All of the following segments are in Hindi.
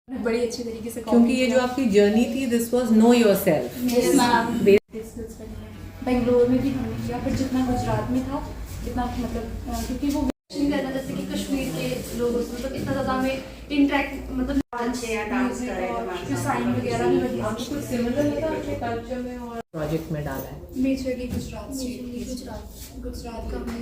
बड़ी अच्छी तरीके से क्योंकि ये जो आपकी जर्नी थी this was no yourself. Bangalore में भी हमने किया, फिर जितना गुजरात में था इतना मतलब क्योंकि वो करना जैसे कि कश्मीर के लोगों से मतलब इतना ज़्यादा हमें इंटरेक्ट मतलब डांस करें साइन वगैरह भी बढ़िया कुछ सिमिलर लगा अपने कल्चर में और प्रोजेक्ट में डाला है। मेजरली गुजरात का हमने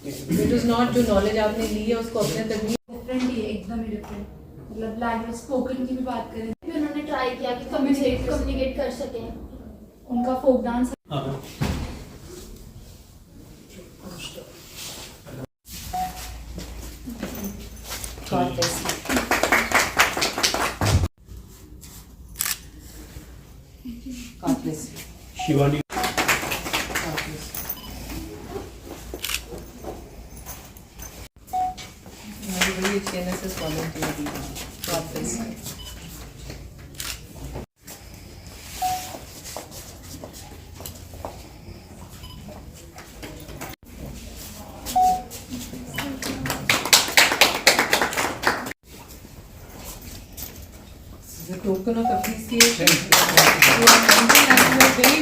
इट इज नॉट जो नॉलेज आपने ली है उसको अपने तक नहीं डिफरेंट ही है, एकदम ही डिफरेंट। मतलब लैंग्वेज स्पोकन की भी बात करें फिर उन्होंने ट्राई किया कि कम्युनिकेट कर सकें। उनका folk dance God bless you. God bless you. Shivani God bless you. बड़ी अच्छी NSS volunteer भी है. God bless you. The token of appreciation. You are mentioned and you are very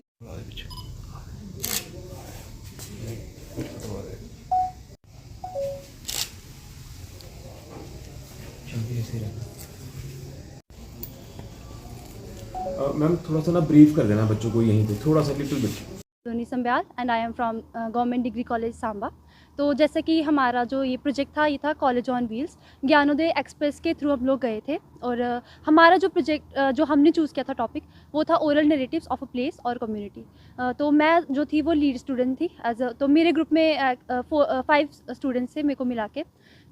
ma'am थोड़ा सा ना ब्रीफ कर देना बच्चों को यहीं पे थोड़ा सा little bit. Soni Sambyal and I am from government degree college Samba. तो जैसे कि हमारा जो ये प्रोजेक्ट था ये था college on wheels, Gyanodaya express के थ्रू हम लोग गए थे। और हमारा जो प्रोजेक्ट जो हमने चूज़ किया था टॉपिक वो था oral narratives of a place और कम्युनिटी। तो मैं जो थी वो लीड स्टूडेंट थी तो मेरे ग्रुप में 5 स्टूडेंट्स थे मेरे को मिला के।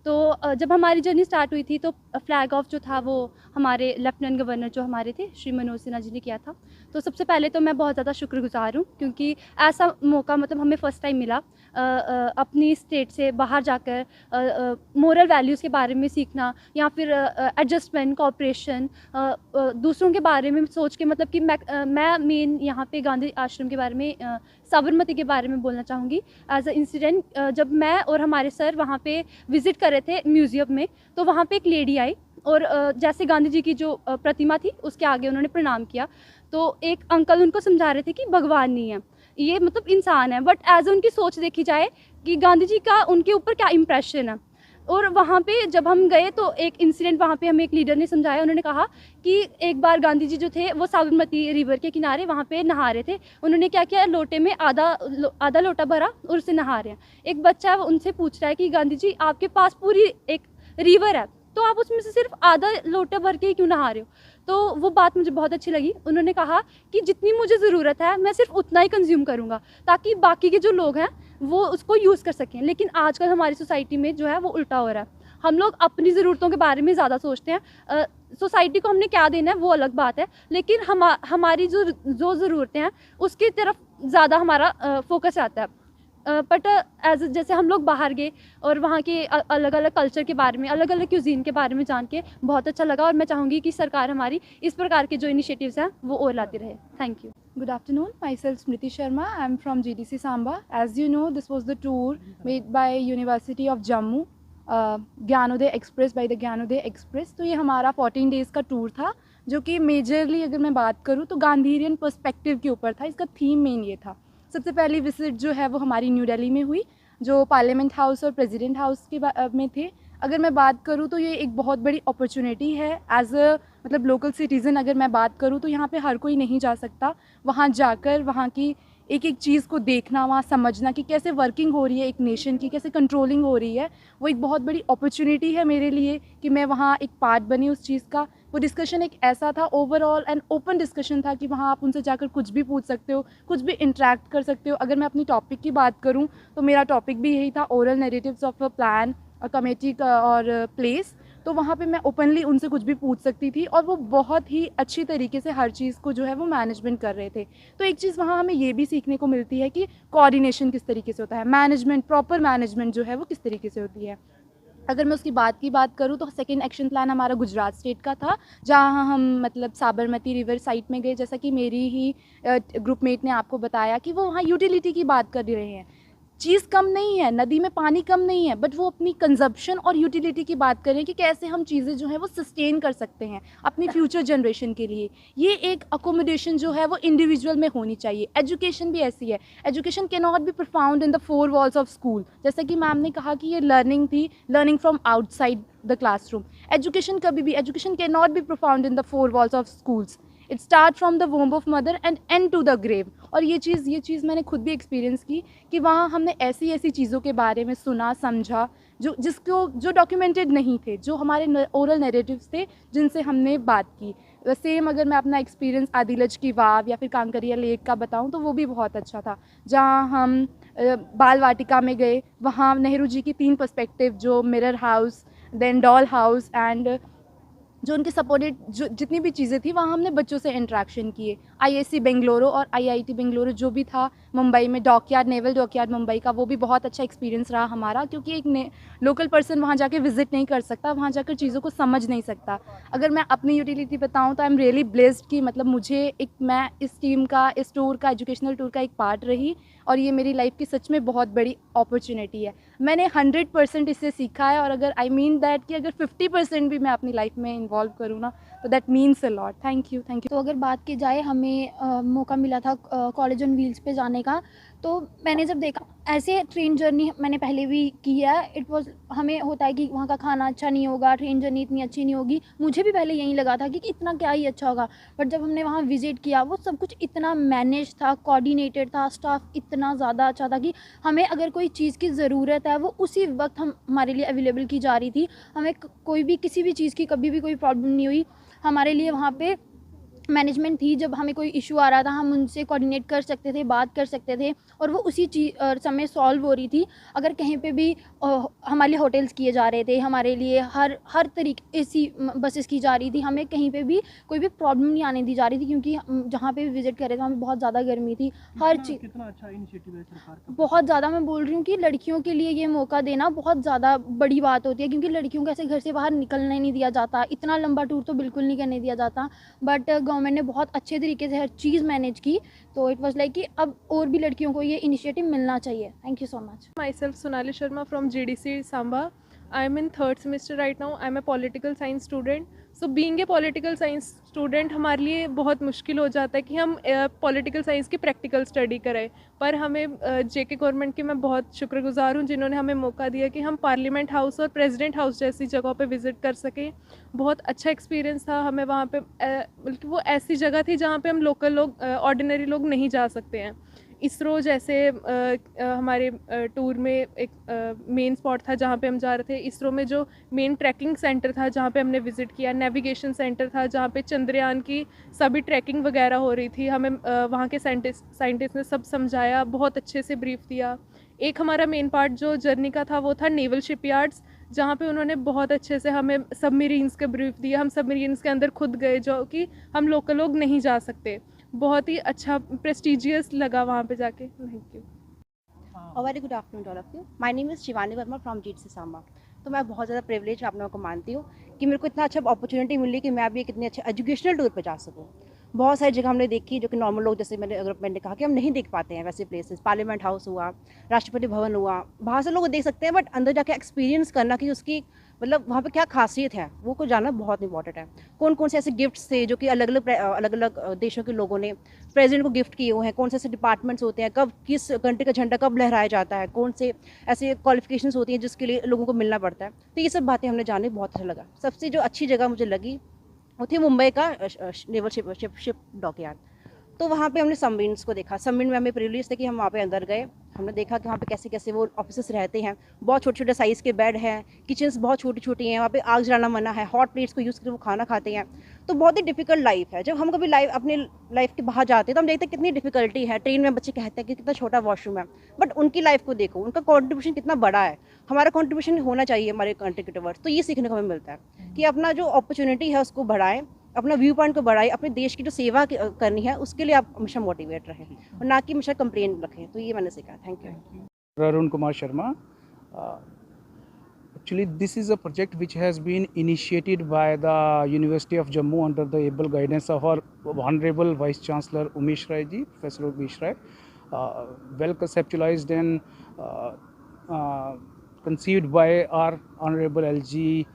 तो जब हमारी जर्नी स्टार्ट हुई थी तो फ्लैग ऑफ जो था वो हमारे लेफ्टिनेंट गवर्नर जो हमारे थे श्री मनोज सिन्हा जी ने किया था। तो सबसे पहले तो मैं बहुत ज़्यादा शुक्रगुजार हूँ क्योंकि ऐसा मौका मतलब हमें फ़र्स्ट टाइम मिला अपनी स्टेट से बाहर जाकर मोरल वैल्यूज़ के बारे में सीखना या फिर एडजस्टमेंट कोऑपरेशन दूसरों के बारे में सोच के मतलब कि मैं मेन यहाँ पे गांधी आश्रम के बारे में साबरमती के बारे में बोलना चाहूँगी। एज अ इंसिडेंट जब मैं और हमारे सर वहाँ पे विज़िट कर रहे थे म्यूज़ियम में तो वहाँ पे एक लेडी आई और जैसे गांधी जी की जो प्रतिमा थी उसके आगे उन्होंने प्रणाम किया। तो एक अंकल उनको समझा रहे थे कि भगवान नहीं है, ये मतलब इंसान है, बट एज उनकी सोच देखी जाए कि गांधी जी का उनके ऊपर क्या इम्प्रेशन है। और वहाँ पे जब हम गए तो एक इंसिडेंट वहाँ पे हमें एक लीडर ने समझाया। उन्होंने कहा कि एक बार गांधी जी जो थे वो साबरमती रिवर के किनारे वहाँ पे नहा रहे थे। उन्होंने क्या किया, लोटे में आधा लोटा भरा और उससे नहा रहे हैं। एक बच्चा उनसे पूछ रहा है कि गांधी जी आपके पास पूरी एक रिवर है तो आप उसमें से सिर्फ आधा लोटा भर के क्यों नहा रहे हो। तो वो बात मुझे बहुत अच्छी लगी। उन्होंने कहा कि जितनी मुझे ज़रूरत है मैं सिर्फ उतना ही कंज्यूम करूँगा ताकि बाकी के जो लोग हैं वो उसको यूज़ कर सकें। लेकिन आजकल हमारी सोसाइटी में जो है वो उल्टा हो रहा है। हम लोग अपनी ज़रूरतों के बारे में ज़्यादा सोचते हैं। सोसाइटी को हमने क्या देना है वो अलग बात है, लेकिन हमारी जो ज़रूरतें हैं उसकी तरफ ज़्यादा हमारा फोकस आता है। बट एज जैसे हम लोग बाहर गए और वहाँ के अलग अलग कल्चर के बारे में अलग अलग क्यूजीन के बारे में जान के बहुत अच्छा लगा। और मैं चाहूँगी कि सरकार हमारी इस प्रकार के जो इनिशिएटिव्स हैं वो और लाती रहे। Thank you. Good afternoon, myself Smriti Sharma. I am from GDC Samba. As you know, this was the tour made by University of Jammu, Gyanodaya express by the Gyanodaya express. तो ये हमारा 14 डेज़ का टूर था जो कि मेजरली अगर मैं बात करूँ तो गांधीरियन पर्सपेक्टिव के ऊपर था। इसका थीम मेन ये था। सबसे पहली विजिट जो है वो हमारी न्यू दिल्ली में हुई जो पार्लियामेंट हाउस और प्रेसिडेंट हाउस के में थे। अगर मैं बात करूँ तो ये एक बहुत बड़ी अपॉर्चुनिटी है एज अ मतलब लोकल सिटीज़न। अगर मैं बात करूँ तो यहाँ पे हर कोई नहीं जा सकता। वहाँ जाकर वहाँ की एक एक चीज़ को देखना, वहाँ समझना कि कैसे वर्किंग हो रही है एक नेशन की, कैसे कंट्रोलिंग हो रही है, वो एक बहुत बड़ी अपॉर्चुनिटी है मेरे लिए कि मैं वहाँ एक पार्ट बनी उस चीज़ का। वो डिस्कशन एक ऐसा था, ओवरऑल एंड ओपन डिस्कशन था कि वहाँ आप उनसे जाकर कुछ भी पूछ सकते हो, कुछ भी इंटरेक्ट कर सकते हो। अगर मैं अपनी टॉपिक की बात करूँ तो मेरा टॉपिक भी यही था, oral narratives of a plan a committee और प्लेस। तो वहाँ पे मैं ओपनली उनसे कुछ भी पूछ सकती थी और वो बहुत ही अच्छी तरीके से हर चीज़ को जो है वो मैनेजमेंट कर रहे थे। तो एक चीज़ वहाँ हमें ये भी सीखने को मिलती है कि कोऑर्डिनेशन किस तरीके से होता है, मैनेजमेंट, प्रॉपर मैनेजमेंट जो है वो किस तरीके से होती है। अगर मैं उसकी बात करूँ तो सेकंड एक्शन प्लान हमारा गुजरात स्टेट का था जहाँ हम मतलब साबरमती रिवर साइट में गए। जैसा कि मेरी ही ग्रुपमेट ने आपको बताया कि वो वहाँ यूटिलिटी की बात कर रहे हैं। चीज़ कम नहीं है, नदी में पानी कम नहीं है, बट वो अपनी कंजप्शन और यूटिलिटी की बात करें कि कैसे हम चीज़ें जो हैं वो सस्टेन कर सकते हैं अपनी फ्यूचर जनरेशन के लिए। ये एक अकोमोडेशन जो है वो इंडिविजुअल में होनी चाहिए। एजुकेशन भी ऐसी है, education can not be profound in the four walls of school. जैसा कि मैम ने कहा कि ये लर्निंग थी, learning from outside the classroom. Education कभी भी, education can not be profound in the four walls of schools. It start from the womb of mother and end to the grave. और ये चीज़ मैंने खुद भी एक्सपीरियंस की कि वहाँ हमने ऐसी ऐसी चीज़ों के बारे में सुना, समझा, जो डॉक्यूमेंटेड नहीं थे, जो हमारे ओरल नैरेटिव्स थे, जिनसे हमने बात की। सेम अगर मैं अपना एक्सपीरियंस आदिलज की वाव या फिर कांकरिया लेक का बताऊं तो वो भी बहुत अच्छा था। जहां हम बाल वाटिका में गए, वहां नेहरू जी की 3 पर्सपेक्टिव, जो mirror house, then doll house and जो उनके सपोर्टेड जो जितनी भी चीज़ें थी, वहाँ हमने बच्चों से इंटरेक्शन किए। आईआईसी बेंगलुरु और आईआईटी बेंगलुरु जो भी था मुंबई में, डॉकयार्ड, नेवल डॉकयार्ड मुंबई का, वो भी बहुत अच्छा एक्सपीरियंस रहा हमारा, क्योंकि एक लोकल पर्सन वहाँ जाके विजिट नहीं कर सकता, वहाँ जाकर चीज़ों को समझ नहीं सकता। अगर मैं अपनी यूटिलिटी बताऊँ तो आई एम रियली ब्लेस्ड कि मतलब मैं इस टीम का, इस टूर का, एजुकेशनल टूर का एक पार्ट रही, और ये मेरी लाइफ की सच में बहुत बड़ी अपॉर्चुनिटी है। मैंने 100% इससे सीखा है, और अगर आई मीन दैट कि अगर 50% भी मैं अपनी लाइफ में इन्वॉल्व करूँ ना, तो that means a lot. Thank you. तो अगर बात की जाए, हमें मौका मिला था कॉलेज ऑन व्हील्स पे जाने का। तो मैंने जब देखा, ऐसे ट्रेन जर्नी मैंने पहले भी की है, हमें होता है कि वहाँ का खाना अच्छा नहीं होगा, ट्रेन जर्नी इतनी अच्छी नहीं होगी। मुझे भी पहले यही लगा था कि इतना क्या ही अच्छा होगा, बट जब हमने वहाँ विज़िट किया, वो सब कुछ इतना मैनेज था, कोऑर्डिनेटेड था, स्टाफ इतना ज़्यादा अच्छा था कि हमें अगर कोई चीज़ की ज़रूरत है, वो उसी वक्त हमारे लिए अवेलेबल की जा रही थी। हमें कोई भी किसी भी चीज़ की कभी भी कोई प्रॉब्लम नहीं हुई। हमारे लिए वहाँ पे मैनेजमेंट थी, जब हमें कोई इशू आ रहा था हम उनसे कोऑर्डिनेट कर सकते थे, बात कर सकते थे, और वो उसी समय सॉल्व हो रही थी। अगर कहीं पे भी हमारे लिए होटल्स किए जा रहे थे, हमारे लिए हर तरीके ऐसी बसेस की जा रही थी, हमें कहीं पे भी कोई भी प्रॉब्लम नहीं आने दी जा रही थी, क्योंकि जहाँ पे भी विजिट कर रहे थे वहाँ पे बहुत ज़्यादा गर्मी थी। हर चीज़ कितना अच्छा इनिशिएटिव है सरकार का। बहुत ज़्यादा, मैं बोल रही हूँ कि लड़कियों के लिए ये मौका देना बहुत ज़्यादा बड़ी बात होती है, क्योंकि लड़कियों को ऐसे घर से बाहर निकलने नहीं दिया जाता, इतना लंबा टूर तो बिल्कुल नहीं करने दिया जाता। बट गवर्नमेंट ने बहुत अच्छे तरीके से हर चीज़ मैनेज की, तो इट वाज लाइक कि अब और भी लड़कियों को ये इनिशिएटिव मिलना चाहिए। Thank you so much. Myself Sonali Sharma from GDC Samba. I am in 3rd semester right now. I am a political science student. So being a political science student हमारे लिए बहुत मुश्किल हो जाता है कि हम पॉलिटिकल साइंस की प्रैक्टिकल स्टडी करें, पर हमें जेके गवर्नमेंट की मैं बहुत शुक्रगुजार हूँ जिन्होंने हमें मौका दिया कि हम पार्लियामेंट हाउस और प्रेसिडेंट हाउस जैसी जगहों पे विज़िट कर सकें। बहुत अच्छा एक्सपीरियंस था हमें वहाँ पे, बल्कि वो ऐसी जगह थी जहाँ पे हम लोकल लोग, ऑर्डिनरी लोग नहीं जा सकते हैं। इसरो जैसे हमारे टूर में एक मेन स्पॉट था जहाँ पे हम जा रहे थे। इसरो में जो मेन ट्रैकिंग सेंटर था जहाँ पे हमने विज़िट किया, नेविगेशन सेंटर था जहाँ पे चंद्रयान की सभी ट्रैकिंग वगैरह हो रही थी, हमें वहाँ के साइंटिस्ट ने सब समझाया, बहुत अच्छे से ब्रीफ दिया। एक हमारा मेन पार्ट जो जर्नी का था वो था नेवल शिपयार्ड्स, जहाँ पे उन्होंने बहुत अच्छे से हमें सबमरीन्स के ब्रीफ दिया। हम सबमरीन्स के अंदर खुद गए, जो कि हम लोकल लोग नहीं जा सकते। बहुत ही अच्छा प्रेस्टिजियस लगा वहाँ पे जाके। Thank you. A very good afternoon to all of you. My name is Shivani Verma from GDC Samba. तो मैं बहुत ज़्यादा प्रिविलेज आप लोगों को मानती हूँ कि मेरे को इतना अच्छा अपॉर्चुनिटी मिली कि मैं अभी कितने अच्छे एजुकेशनल टूर पे जा सकूँ। बहुत सारी जगह हमने देखी जो कि नॉर्मल लोग, जैसे मैंने कहा कि हम नहीं देख पाते हैं वैसे प्लेसेस। पार्लियामेंट हाउस हुआ, राष्ट्रपति भवन हुआ, बाहर से लोग देख सकते हैं, बट अंदर जाके एक्सपीरियंस करना कि उसकी मतलब वहाँ पे क्या खासियत है वो को जानना बहुत इंपॉर्टेंट है। कौन कौन से ऐसे गिफ्ट्स थे जो कि अलग अलग देशों के लोगों ने प्रेसिडेंट को गिफ्ट किए हुए हैं, कौन से ऐसे डिपार्टमेंट्स होते हैं, कब किस कंट्री का झंडा कब लहराया जाता है, कौन से ऐसे क्वालिफिकेशंस होती हैं जिसके लिए लोगों को मिलना पड़ता है। तो ये सब बातें हमने जाने बहुत अच्छा लगा। सबसे जो अच्छी जगह मुझे लगी वो थी मुंबई का नेवल शिप डॉकयार्ड। तो वहाँ पे हमने सबमरीन्स को देखा। सबमरीन में हमें प्रिविलेज था कि हम वहाँ पे अंदर गए, हमने देखा कि वहाँ पे कैसे कैसे वो ऑफिसर्स रहते हैं। बहुत छोटे छोटे साइज़ के बेड हैं, किचन्स बहुत छोटी छोटी हैं, वहाँ पे आग जलाना मना है, हॉट प्लेट्स को यूज़ करके वो खाना खाते हैं। तो बहुत ही डिफिकल्ट लाइफ है। जब हम कभी अपने लाइफ के बाहर जाते हैं तो हम देखते हैं कितनी डिफिकल्टी है। ट्रेन में बच्चे कहते हैं कि कितना छोटा वॉशरूम है, बट उनकी लाइफ को देखो, उनका कॉन्ट्रीब्यूशन कितना बड़ा है। हमारा कॉन्ट्रीब्यूशन होना चाहिए हमारे कंट्री के टुवर्ड्स। तो ये सीखने को हमें मिलता है कि अपना जो अपॉर्चुनिटी है उसको बढ़ाएं, अपना व्यू पॉइंट को बढ़ाएं, अपने देश की जो सेवा करनी है उसके लिए आप हमेशा मोटिवेट रहें और ना कि हमेशा कंप्लेन रखें। तो ये मैंने सीखा। Thank you. Arun Kumar Sharma. Actually, this is a project which has been initiated by the University of Jammu under the able guidance of our Honorable Vice Chancellor Umesh Rai ji, Professor Umesh Rai. Well conceptualized and uh, uh, conceived by our Honorable LG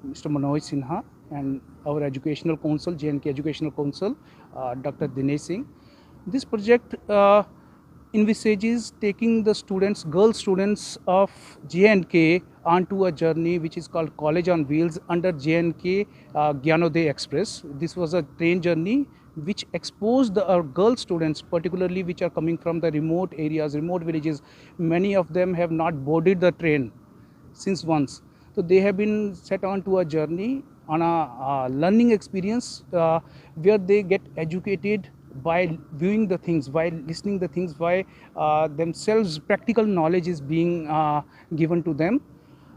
Mr. Manoj Sinha and our Educational Council, JNK Educational Council, Dr. Dinesh Singh. This project envisages taking the students, girl students of JNK onto a journey which is called College on Wheels under JNK Gyanoday Express. This was a train journey which exposed our girl students, particularly which are coming from the remote areas, remote villages. Many of them have not boarded the train since once. So they have been set on to a journey on a learning experience where they get educated by viewing the things, by listening the things, by themselves practical knowledge is being given to them.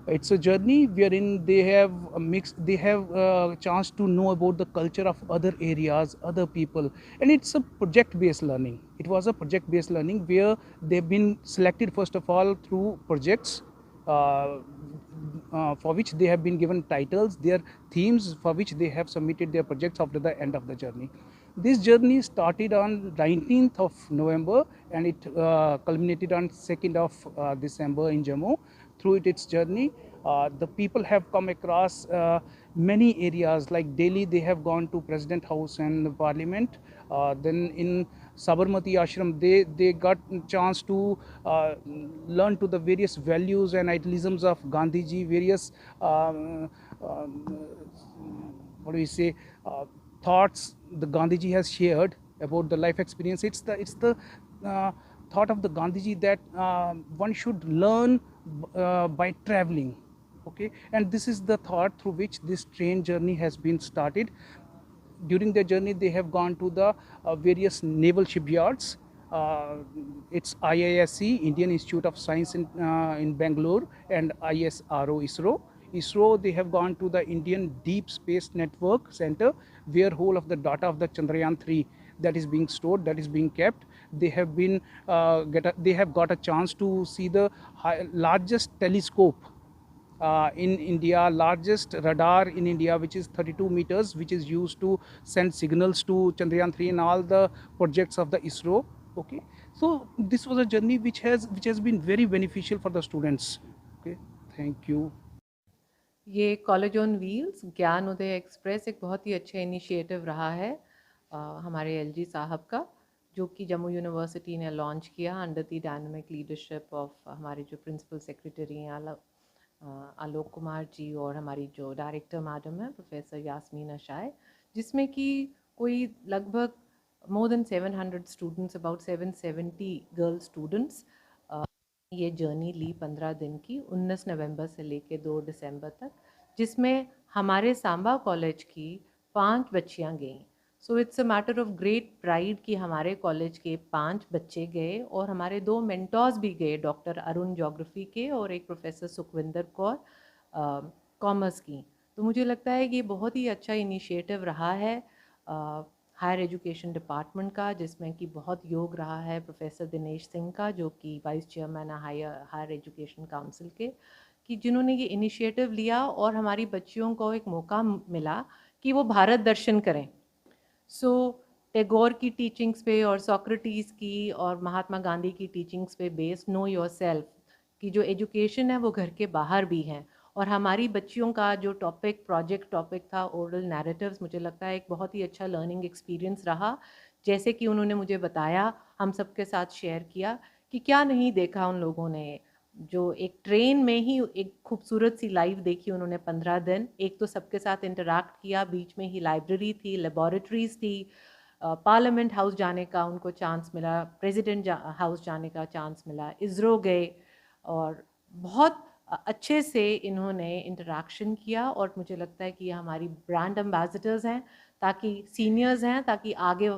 It's a journey wherein they have a mix, they have a chance to know about the culture of other areas, other people, and it's a project-based learning. It was a project-based learning where they've been selected first of all through projects for which they have been given titles, their themes for which they have submitted their projects after the end of the journey. This journey started on 19th of November and it culminated on 2nd of December in Jammu. Through its journey, the people have come across many areas like Delhi. They have gone to President House and Parliament. Then in Sabarmati Ashram, they got a chance to learn to the various values and idealisms of Gandhiji, various what do we say, thoughts the Gandhiji has shared about the life experience. It's the thought of the Gandhiji that one should learn by traveling. Okay, and this is the thought through which this train journey has been started. During their journey, they have gone to the various naval shipyards. It's IISc, Indian Institute of Science in Bangalore, and ISRO, ISRO, they have gone to the Indian Deep Space Network Center, where whole of the data of the Chandrayaan-3 that is being stored, that is being kept. They have been they have got a chance to see the largest telescope in India, largest radar in India, which is 32 meters, which is used to send signals to Chandrayaan-3 and all the projects of the ISRO. Okay, so this was a journey which has been very beneficial for the students. Okay, thank you. ये कॉलेज ऑन व्हील्स ज्ञान उदय एक्सप्रेस एक बहुत ही अच्छा इनिशिएटिव रहा है हमारे एलजी साहब का, जो कि जम्मू यूनिवर्सिटी ने लॉन्च किया under the dynamic leadership of हमारे जो प्रिंसिपल सेक्रेटरी हैं आलोक कुमार जी और हमारी जो डायरेक्टर मैडम है प्रोफेसर यास्मीन अशाय, जिसमें कि कोई लगभग more than 700 students, about 770 girl students ये जर्नी ली 15 दिन की 19 नवंबर से लेकर 2 दिसंबर तक, जिसमें हमारे सांबा कॉलेज की 5 बच्चियां गईं. So it's a matter of great pride कि हमारे कॉलेज के 5 बच्चे गए और हमारे 2 मेंटर्स भी गए, डॉक्टर अरुण ज्योग्राफी के और एक प्रोफेसर सुखविंदर कौर कॉमर्स की. तो मुझे लगता है कि ये बहुत ही अच्छा इनिशिएटिव रहा है हायर एजुकेशन डिपार्टमेंट का, जिसमें कि बहुत योग रहा है प्रोफेसर दिनेश सिंह का, जो कि वाइस चेयरमैन है हायर एजुकेशन काउंसिल के, कि जिन्होंने ये इनिशिएटिव लिया और हमारी बच्चियों को एक मौका मिला कि वो भारत दर्शन करें. सो टैगोर की टीचिंग्स पे और सोक्रेटिस की और महात्मा गांधी की टीचिंग्स पे बेस्ड नो योरसेल्फ की जो एजुकेशन है वो घर के बाहर भी हैं. और हमारी बच्चियों का जो प्रोजेक्ट टॉपिक था ओरल नैरेटिव्स, मुझे लगता है एक बहुत ही अच्छा लर्निंग एक्सपीरियंस रहा. जैसे कि उन्होंने मुझे बताया, हम सबके साथ शेयर किया कि क्या नहीं देखा उन लोगों ने, जो एक ट्रेन में ही एक खूबसूरत सी लाइफ देखी उन्होंने 15 दिन. एक तो सबके साथ इंटरैक्ट किया, बीच में ही लाइब्रेरी थी, लेबॉरेटरीज थी, पार्लियामेंट हाउस जाने का उनको चांस मिला, प्रेसिडेंट हाउस जाने का चांस मिला, इसरो गए और बहुत अच्छे से इन्होंने इंटरैक्शन किया. और मुझे लगता है कि ये हमारी ब्रांड एम्बेसडर्स हैं, ताकि सीनियर्स हैं, ताकि आगे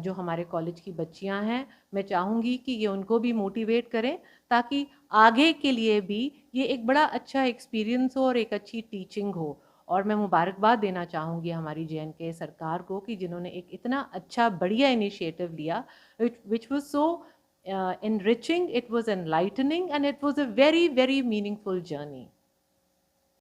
जो हमारे कॉलेज की बच्चियां हैं, मैं चाहूँगी कि ये उनको भी मोटिवेट करें ताकि आगे के लिए भी ये एक बड़ा अच्छा एक्सपीरियंस हो और एक अच्छी टीचिंग हो. और मैं मुबारकबाद देना चाहूँगी हमारी JNK सरकार को कि जिन्होंने एक इतना अच्छा बढ़िया इनिशिएटिव लिया, which was so enriching, it was enlightening, and it was a very, very meaningful journey.